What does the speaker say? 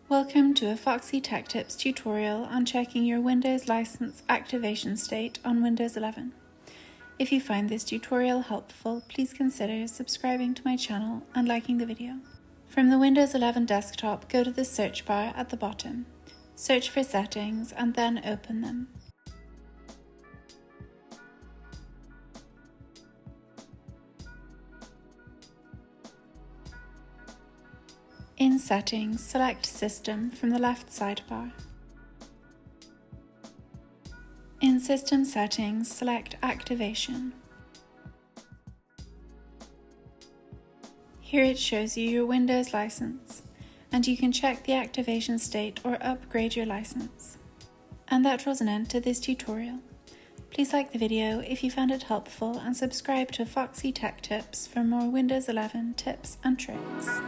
Welcome to a Foxy Tech Tips tutorial on checking your Windows license activation state on Windows 11. If you find this tutorial helpful, please consider subscribing to my channel and liking the video. From the Windows 11 desktop, go to the search bar at the bottom. Search for Settings and then open them. In Settings, select System from the left sidebar. In System Settings, select Activation. Here it shows you your Windows license, and you can check the activation state or upgrade your license. And that draws an end to this tutorial. Please like the video if you found it helpful and subscribe to Foxy Tech Tips for more Windows 11 tips and tricks.